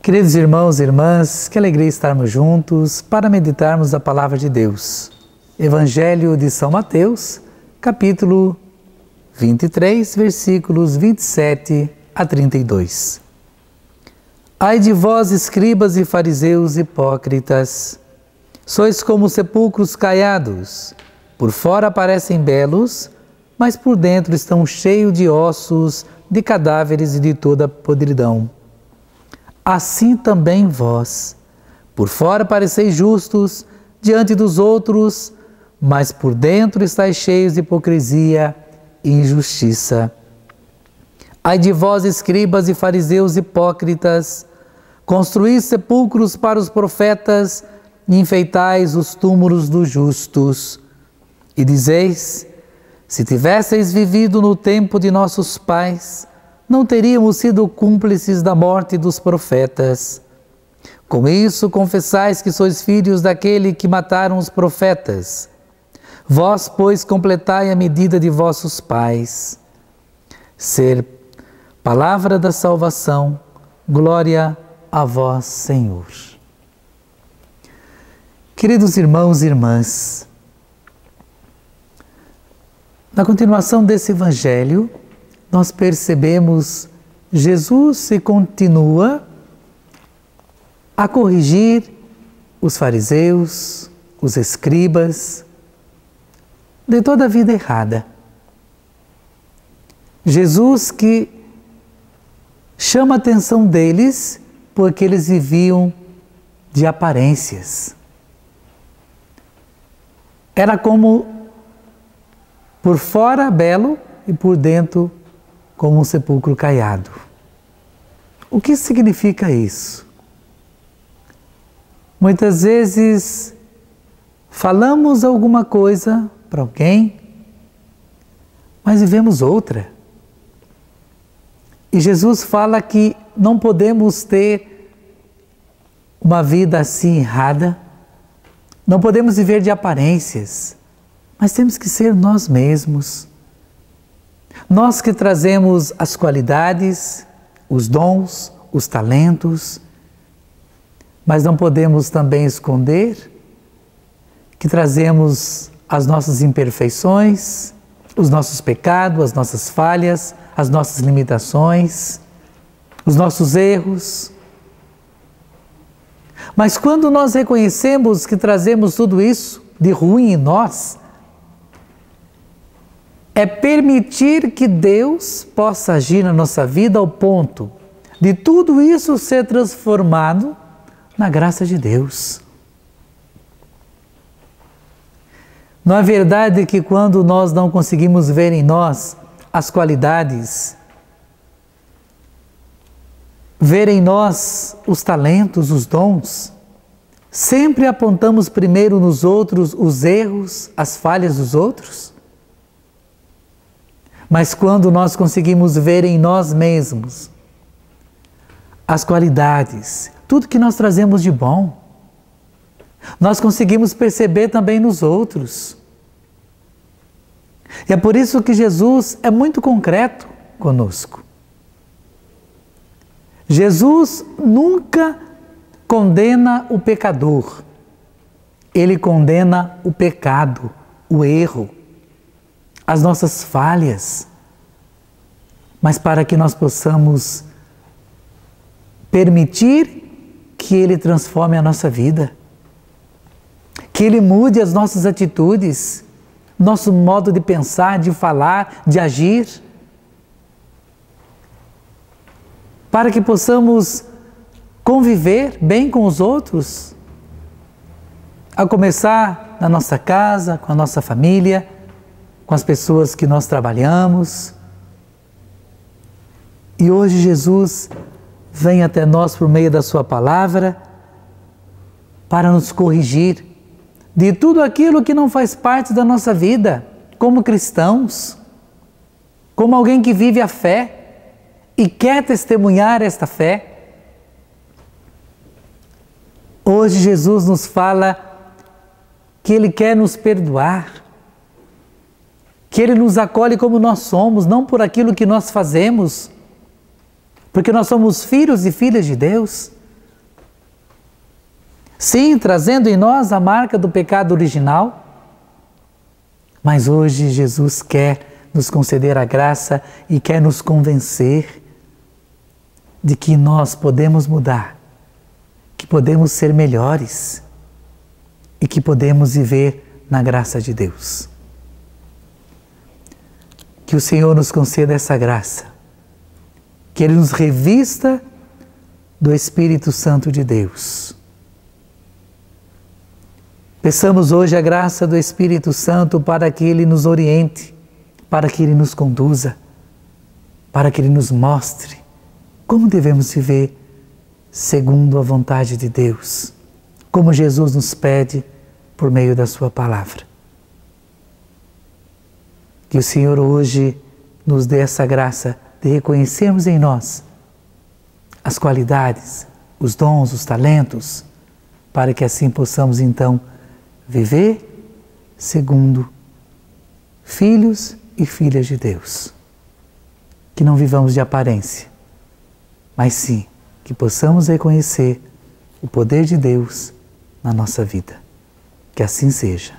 Queridos irmãos e irmãs, que alegria estarmos juntos para meditarmos a Palavra de Deus. Evangelho de São Mateus, capítulo 23, versículos 27 a 32. Ai de vós, escribas e fariseus hipócritas, sois como sepulcros caiados, por fora parecem belos, mas por dentro estão cheios de ossos, de cadáveres e de toda podridão. Assim também vós, por fora pareceis justos diante dos outros, mas por dentro estáis cheios de hipocrisia e injustiça. Ai de vós, escribas e fariseus hipócritas, construís sepulcros para os profetas e enfeitais os túmulos dos justos. E dizeis, se tivesseis vivido no tempo de nossos pais, não teríamos sido cúmplices da morte dos profetas. Com isso, confessais que sois filhos daquele que mataram os profetas. Vós, pois, completai a medida de vossos pais. Ser palavra da salvação, glória a vós, Senhor. Queridos irmãos e irmãs, na continuação desse Evangelho, nós percebemos Jesus se continua a corrigir os fariseus, os escribas, de toda a vida errada. Jesus que chama a atenção deles porque eles viviam de aparências. Era como por fora belo e por dentro como um sepulcro caiado. O que significa isso? Muitas vezes falamos alguma coisa para alguém, mas vivemos outra. E Jesus fala que não podemos ter uma vida assim errada, não podemos viver de aparências, mas temos que ser nós mesmos. Nós que trazemos as qualidades, os dons, os talentos, mas não podemos também esconder que trazemos as nossas imperfeições, os nossos pecados, as nossas falhas, as nossas limitações, os nossos erros. Mas quando nós reconhecemos que trazemos tudo isso de ruim em nós, é permitir que Deus possa agir na nossa vida ao ponto de tudo isso ser transformado na graça de Deus. Não é verdade que quando nós não conseguimos ver em nós as qualidades, ver em nós os talentos, os dons, sempre apontamos primeiro nos outros os erros, as falhas dos outros? Mas quando nós conseguimos ver em nós mesmos as qualidades, tudo que nós trazemos de bom, nós conseguimos perceber também nos outros. E é por isso que Jesus é muito concreto conosco. Jesus nunca condena o pecador, ele condena o pecado, o erro, as nossas falhas, mas para que nós possamos permitir que Ele transforme a nossa vida, que Ele mude as nossas atitudes, nosso modo de pensar, de falar, de agir, para que possamos conviver bem com os outros, a começar na nossa casa, com a nossa família, com as pessoas que nós trabalhamos. E hoje Jesus vem até nós por meio da sua palavra para nos corrigir de tudo aquilo que não faz parte da nossa vida como cristãos, como alguém que vive a fé e quer testemunhar esta fé. Hoje Jesus nos fala que Ele quer nos perdoar, que Ele nos acolhe como nós somos, não por aquilo que nós fazemos, porque nós somos filhos e filhas de Deus, Sim, trazendo em nós a marca do pecado original, mas hoje Jesus quer nos conceder a graça e quer nos convencer de que nós podemos mudar, que podemos ser melhores e que podemos viver na graça de Deus. Que o Senhor nos conceda essa graça, que Ele nos revista do Espírito Santo de Deus. Peçamos hoje a graça do Espírito Santo para que Ele nos oriente, para que Ele nos conduza, para que Ele nos mostre como devemos viver segundo a vontade de Deus, como Jesus nos pede por meio da Sua palavra. Que o Senhor hoje nos dê essa graça de reconhecermos em nós as qualidades, os dons, os talentos, para que assim possamos então viver segundo filhos e filhas de Deus. Que não vivamos de aparência, mas sim que possamos reconhecer o poder de Deus na nossa vida. Que assim seja.